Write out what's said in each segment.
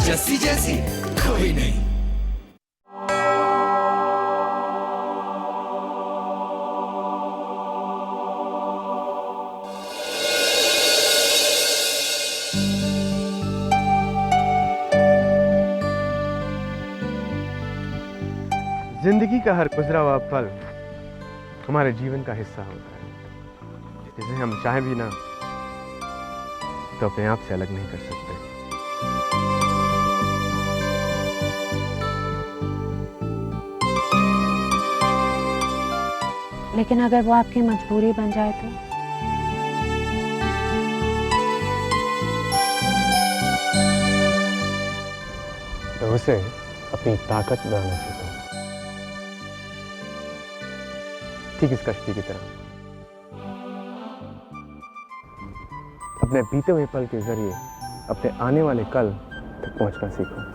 जस्सी जैसी कोई नहीं। जिंदगी का हर गुजरा हुआ पल हमारे जीवन का हिस्सा होता है, जिसे हम चाहे भी ना तो अपने आप से अलग नहीं कर सकते। लेकिन अगर वो आपकी मजबूरी बन जाए तो उसे अपनी ताकत बनाना सीखो, ठीक इस कश्ती की तरह। अपने बीते हुए पल के जरिए अपने आने वाले कल तक पहुंचना सीखो।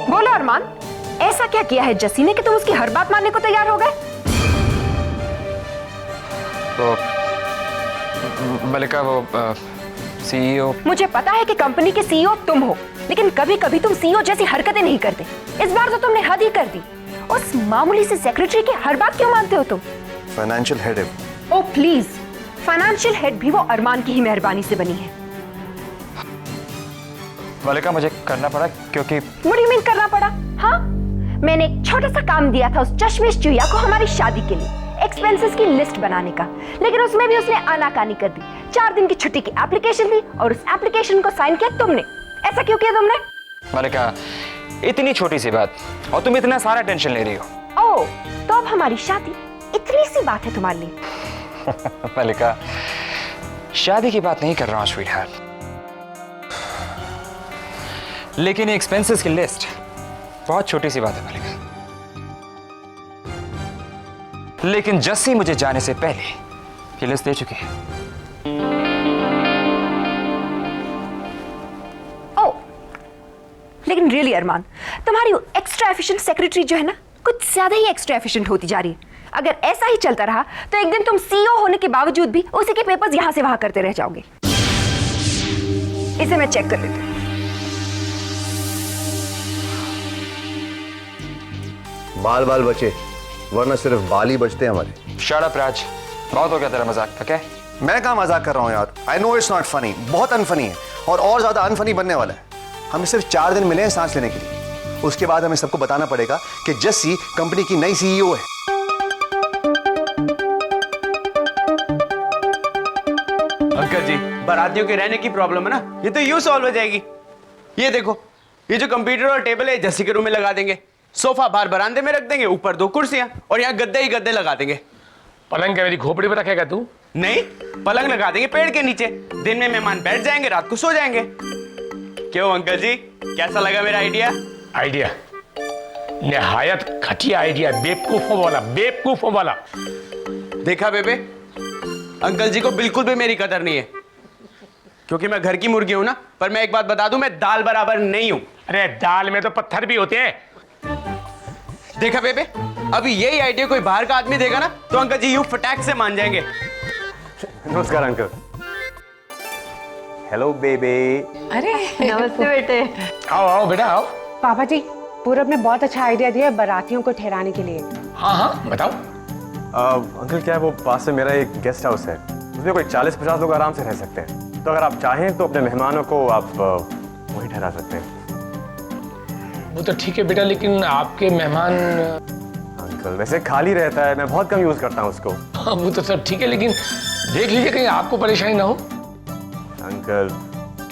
बोलो अरमान, ऐसा क्या किया है जस्सी ने कि तुम उसकी हर बात मानने को तैयार हो गए? तो मलिका, वो सीईओ। मुझे पता है कि कंपनी के सीईओ तुम हो, लेकिन कभी कभी तुम सीईओ जैसी हरकतें नहीं करते। इस बार तो तुमने हद ही कर दी। उस मामूली से सेक्रेटरी की हर बात क्यों मानते हो तुम? फाइनेंशियल हेड है। ओ प्लीज, फाइनेंशियल हेड भी वो अरमान की ही मेहरबानी से बनी है। मलिका, मुझे करना पड़ा क्योंकि What do you mean करना पड़ा? हाँ, मैंने एक छोटा सा काम दिया था उस चश्मिश चुया को हमारी शादी के लिए, एक्सपेंसेस की लिस्ट बनाने का, लेकिन उसमें भी उसने आनाकानी कर दी। 4 दिन की छुट्टी की एप्लीकेशन दी और उस एप्लीकेशन को साइन किया तुमने। ऐसा क्यों किया तुमने? मलिका, इतनी छोटी सी बात और तुम इतना सारा टेंशन ले रही हो। ओह, तो अब हमारी शादी इतनी सी बात है तुम्हारे लिए? मलिका, शादी की बात नहीं कर रहा हूं स्वीट हार्ट, लेकिन एक्सपेंसेस की लिस्ट बहुत छोटी सी बात है मलिका। लेकिन जस्सी मुझे जाने से पहले ये लिस्ट दे चुकी है। ओह, लेकिन रियली अरमान, तुम्हारी एक्स्ट्रा एफिशिएंट सेक्रेटरी जो है ना, कुछ ज्यादा ही एक्स्ट्रा एफिशिएंट होती जा रही है। अगर ऐसा ही चलता रहा तो एक दिन तुम सीईओ होने के बावजूद भी उसी के पेपर्स यहां से वहां करते रह जाओगे। इसे मैं चेक कर लेती हूँ। बाल बाल बचे, वरना सिर्फ बाल ही बचते हैं हमारे। शट अप राज, बहुत हो गया तेरा मजाक। ओके, मैं कहाँ मजाक कर रहा हूँ यार। I know it's not funny, बहुत अनफनी है और ज्यादा अनफनी बनने वाला है। हमें सिर्फ 4 दिन मिले हैं सांस लेने के लिए, उसके बाद हमें सबको बताना पड़ेगा कि जस्सी कंपनी की नई सीईओ है। अंकल जी, बारातियों के रहने की प्रॉब्लम है ना, ये तो यूं सॉल्व हो जाएगी। ये देखो, ये जो कंप्यूटर और टेबल है जस्सी के रूम में लगा देंगे, सोफा बाहर बरामदे में रख देंगे, ऊपर 2 कुर्सियां और यहाँ गद्दे ही गद्दे लगा देंगे। पलंग क्या मेरी खोपड़ी पे रखेगा तू? नहीं, पलंग लगा देंगे पेड़ के नीचे, दिन में मेहमान बैठ जाएंगे, रात को सो जाएंगे। क्यों अंकल जी, कैसा लगा मेरा आइडिया? आइडिया निहायत घटिया आइडिया, बेवकूफों वाला, बेवकूफों वाला। देखा बेबे, अंकल जी को बिल्कुल भी मेरी कदर नहीं है, क्योंकि मैं घर की मुर्गी हूं ना। पर मैं एक बात बता दूं, मैं दाल बराबर नहीं हूं। अरे दाल में तो पत्थर भी होते हैं। देखा बेबे, अभी यही आइडिया कोई बाहर का आदमी देगा ना तो अंकल जी यूं फटाक से मान जाएंगे। नमस्कार अंकल। हेलो बेबे। अरे नमस्ते बेटे। आओ आओ बेटा आओ। पापा जी, पूरब ने बहुत अच्छा आइडिया दिया है बारातियों को ठहराने के लिए। हाँ हाँ बताओ। अंकल क्या है, वो पास से मेरा एक गेस्ट हाउस है, उसमें कोई 40-50 लोग आराम से रह सकते हैं। तो अगर आप चाहें तो अपने मेहमानों को आप वहीं ठहरा सकते हैं। वो तो ठीक है बेटा, लेकिन आपके मेहमान। अंकल वैसे खाली रहता है, मैं बहुत कम यूज करता हूँ उसको। हाँ वो तो सब ठीक है, लेकिन देख लीजिए कहीं आपको परेशानी ना हो। अंकल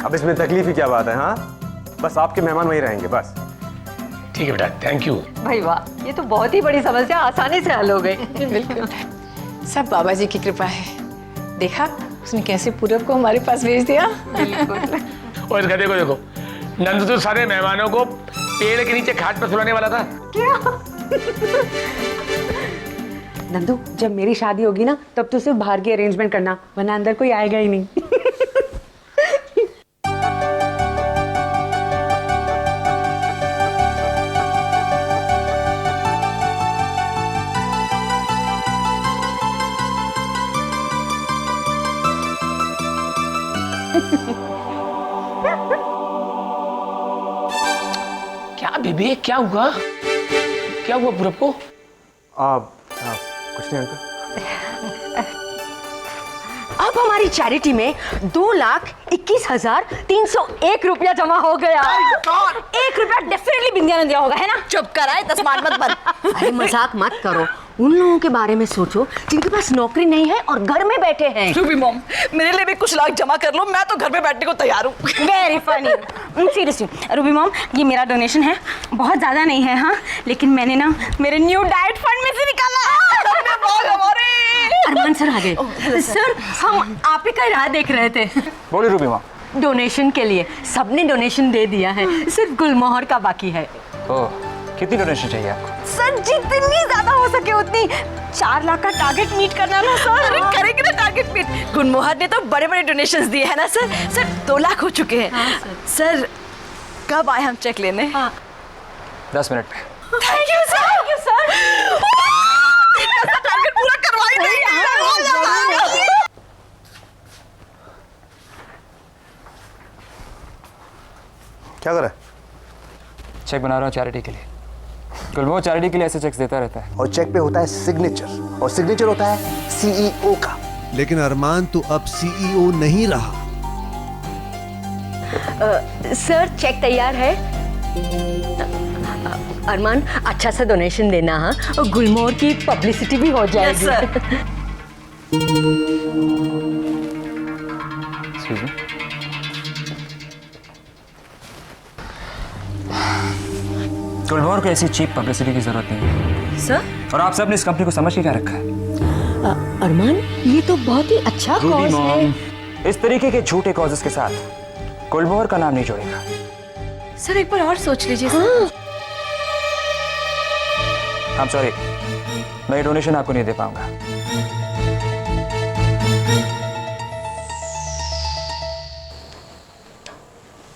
अब इसमें तकलीफ ही क्या बात है। हाँ, बस आपके मेहमान वहीं रहेंगे बस। ठीक है बेटा, थैंक यू। भाई वाह, ये तो बहुत ही बड़ी समस्या आसानी से हल हो गई। बिल्कुल, सब बाबा जी की कृपा है। देखा उसने कैसे पूरब को हमारे पास भेज दिया। और इसका देखो देखो, नंद तो सारे मेहमानों को पेड़ के नीचे खाट पर सुलाने वाला था। क्या? नंदू, जब मेरी शादी होगी ना तब तो सिर्फ बाहर की अरेंजमेंट करना, वरना अंदर कोई आएगा ही नहीं। क्या बेबी, क्या हुआ? क्या हुआ पूरब को? कुछ नहीं अंकल। अब हमारी चैरिटी में 2,21,301 रुपया जमा हो गया। 1 रुपया डेफिनेटली बिंदिया ने दिया होगा, है ना? चुप कराए, तस्मात मत बंद। अरे मजाक मत करो, उन लोगों के बारे में सोचो जिनके पास नौकरी नहीं है और घर में बैठे हैं। रूबी मॉम, मेरे लिए भी कुछ लाख जमा कर लो, मैं तो घर में बैठने को तैयार हूँ। Very funny. Seriously Ruby mom, ये मेरा डोनेशन है, बहुत ज्यादा नहीं है हाँ, लेकिन मैंने ना मेरे न्यू डाइट फंड में से निकाला। अरमान सर आ गए। सर हम आप ही का राह देख रहे थे। बोली रूबी माँ। डोनेशन के लिए सबने डोनेशन दे दिया है, सिर्फ गुलमोहर का बाकी है। ओह, कितनी डोनेशन चाहिए आपको? सर जितनी ज्यादा हो सके उतनी। 4 लाख का टारगेट मीट करना ना सर। अरे करेंगे ना टारगेट मीट। गुलमोहर ने तो बड़े बड़े डोनेशंस दिए है ना सर। सर 2 लाख हो चुके हैं। सर कब आए हम चेक लेने? 10 मिनट में। Thank you sir. Thank you sir. Target पूरा करवा ही देंगे। क्या कर रहा है? चेक बना रहा हूँ चैरिटी के लिए। गुलमोहर चैरिटी के लिए ऐसे चेक्स देता रहता है। और चेक पे होता है सिग्नेचर, और सिग्नेचर होता है सीईओ का। लेकिन अरमान तो अब सीईओ नहीं रहा। सर चेक तैयार है। अरमान अच्छा सा डोनेशन देना हाँ, और गुलमोहर की पब्लिसिटी भी हो जाएगी। Yes, Excuse me? गुलमोहर को ऐसी चीप पब्लिसिटी की जरूरत नहीं है सर। और आप सब ने इस कंपनी को समझ के क्या रखा है? अरमान ये तो बहुत ही अच्छा कॉज है। इस तरीके के झूठे कॉजेस के साथ गुलमोहर का नाम नहीं जोड़ेगा। सर एक बार और सोच लीजिए। I'm sorry, मैं ये डोनेशन आपको नहीं दे पाऊंगा।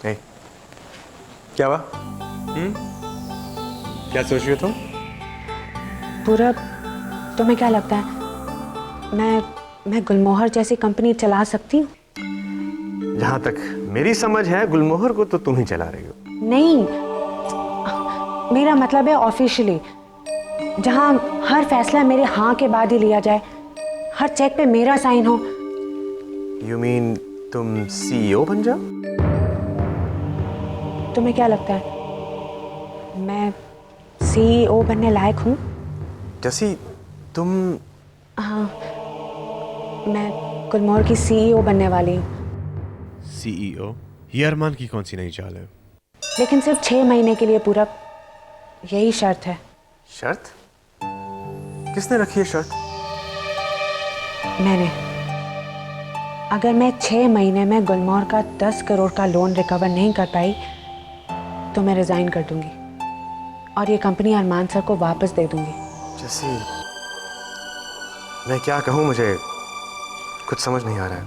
नहीं, क्या हुआ? क्या सोच रही हो तुम? पूरा तुम्हें क्या लगता है मैं गुलमोहर जैसी कंपनी चला सकती हूँ? जहां तक मेरी समझ है गुलमोहर को तो तुम ही चला रही हो। नहीं, मेरा मतलब है ऑफिशियली, जहां हर फैसला मेरे हाँ के बाद ही लिया जाए, हर चेक पे मेरा साइन हो। You mean तुम सीईओ बन जाओ? तुम्हें क्या लगता है मैं सीईओ बनने लायक हूँ? जैसी तुम। हाँ, मैं गुलमोहर की सीईओ बनने वाली हूँ। सीईओ? ये अरमान की कौन सी नई चाल है? लेकिन सिर्फ 6 महीने के लिए पूरा, यही शर्त है। शर्त? किसने रखी है शर्त? मैंने। अगर मैं 6 महीने में गुलमोहर का 10 करोड़ का लोन रिकवर नहीं कर पाई तो मैं रिजाइन कर दूंगी और ये कंपनी अरमान सर को वापस दे दूंगी। जैसी मैं क्या कहूँ, मुझे कुछ समझ नहीं आ रहा है।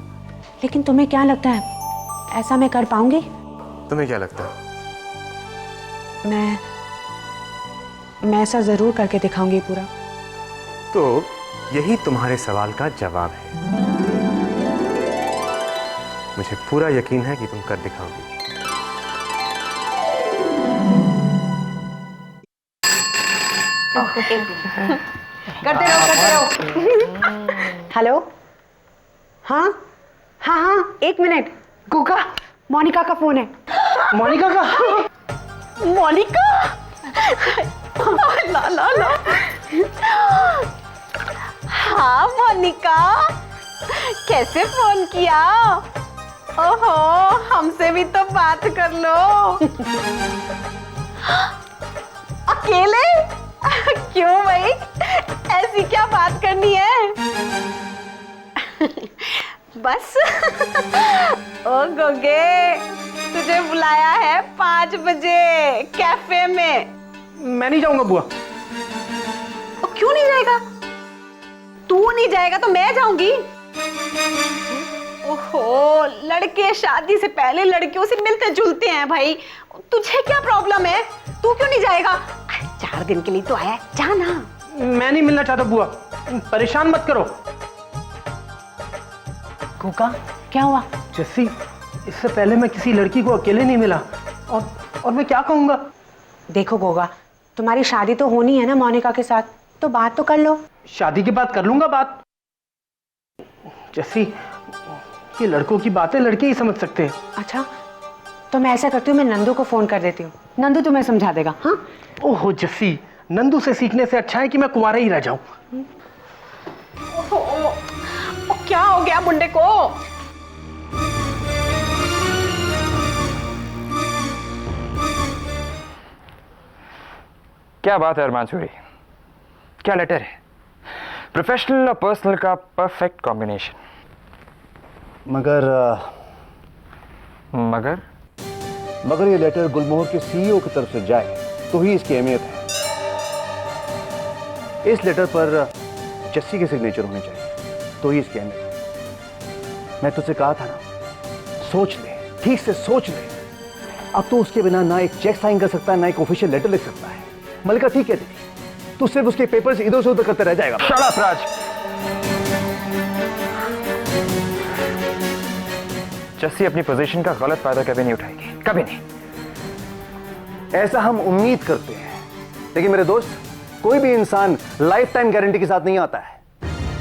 लेकिन तुम्हें क्या लगता है ऐसा मैं कर पाऊंगी? तुम्हें क्या लगता है? मैं ऐसा जरूर करके दिखाऊंगी पूरा। तो यही तुम्हारे सवाल का जवाब है। मुझे पूरा यकीन है कि तुम कर दिखाओगी। करते रहो। हेलो, हाँ हाँ हाँ, 1 मिनट। गुगा, मोनिका का फोन है। मोनिका का? मोनिका? ला ला ला। हाँ मोनिका, कैसे फोन किया? ओहो, हमसे भी तो बात कर लो। अकेले? क्यों भाई, ऐसी क्या बात करनी है? बस ओ गोगे, तुझे बुलाया है 5 बजे कैफे में। मैं नहीं जाऊंगा बुआ। क्यों नहीं जाएगा? तू नहीं जाएगा तो मैं जाऊंगी। ओहो, लड़के शादी से पहले लड़कियों से मिलते जुलते हैं भाई, तुझे क्या प्रॉब्लम है? तू क्यों नहीं जाएगा? 4 दिन के लिए तो आया है, जा ना। मैं नहीं मिलना चाहता बुआ, परेशान मत करो। गुगा, क्या हुआ? जस्सी, इससे पहले मैं किसी लड़की को अकेले नहीं मिला, और मैं क्या कहूँगा? देखो गोगा, तुम्हारी शादी तो होनी है ना मोनिका के साथ, तो बात तो कर लो। शादी की बात कर लूंगा बात। जैसी ये लड़कों की बातें लड़के ही समझ सकते हैं। अच्छा, तो मैं ऐसा करती हूँ, मैं नंदू को फोन कर देती हूँ, नंदू तुम्हें समझा देगा। हाँ? ओहो जस्सी, नंदू से सीखने से अच्छा है कि मैं कुंवारा ही रह जाऊं। क्या हो गया मुंडे को? क्या बात है अरमान सूरी, क्या लेटर है? प्रोफेशनल और पर्सनल का परफेक्ट कॉम्बिनेशन। मगर ये लेटर गुलमोहर के सीईओ की तरफ से जाए तो ही इसकी अहमियत है। इस लेटर पर जस्सी के सिग्नेचर होने चाहिए तो ही इसकी अहमियत है। मैं तुझसे कहा था ना, सोच ले, ठीक से सोच ले। अब तो उसके बिना ना एक चेक साइन कर सकता है, ना एक ऑफिशियल लेटर लिख सकता है। मलिका ठीक कहती थी, तू सिर्फ उसके पेपर्स इधर से उधर करते रह जाएगा। शट अप राज। जस्सी अपनी पोजीशन का गलत फायदा कभी नहीं उठाएगी, कभी नहीं। ऐसा हम उम्मीद करते हैं, लेकिन मेरे दोस्त, कोई भी इंसान लाइफ टाइम गारंटी के साथ नहीं आता है।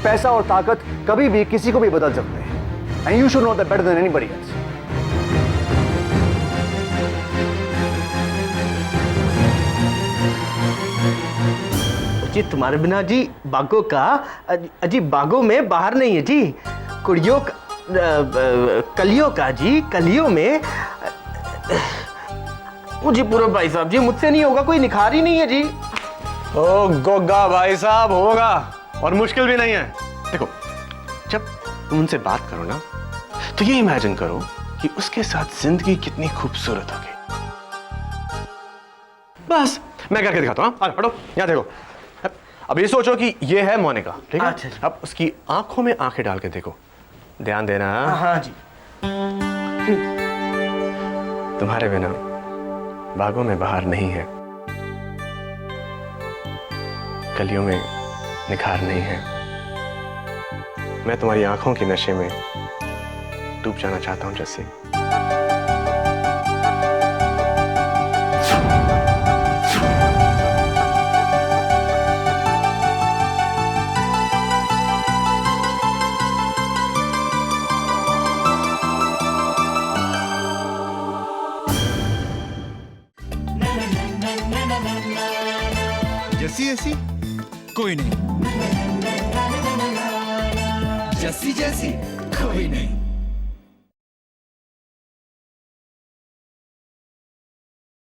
पैसा और ताकत कभी भी किसी को भी बदल सकते हैं। And you should know that better than anybody else. जी तुम्हारे बिना जी बागों का जी बागों में बाहर नहीं है जी। कुड़ियों का कलियों का जी, कलियों में मुझे पूरब भाई साहब जी, मुझसे नहीं होगा, कोई निखार ही नहीं है जी। ओ गोगा भाई साहब, होगा, और मुश्किल भी नहीं है। देखो, जब तुम उनसे बात करो ना, तो ये इमेजिन करो कि उसके साथ जिंदगी कितनी खूबसूरत होगी। बस मैं करके दिखाता हूँ। हटो, यहाँ देखो। अब ये सोचो कि ये है मोनिका, ठीक है? अच्छा। अब उसकी आंखों में आंखें डाल के देखो, ध्यान देना। हाँ जी। तुम्हारे बिना बागों में बाहर नहीं है, कलियों में निखार नहीं है। मैं तुम्हारी आंखों के नशे में डूब जाना चाहता हूं जस्सी। जैसी ऐसी कोई नहीं, जैसी जैसी कोई नहीं।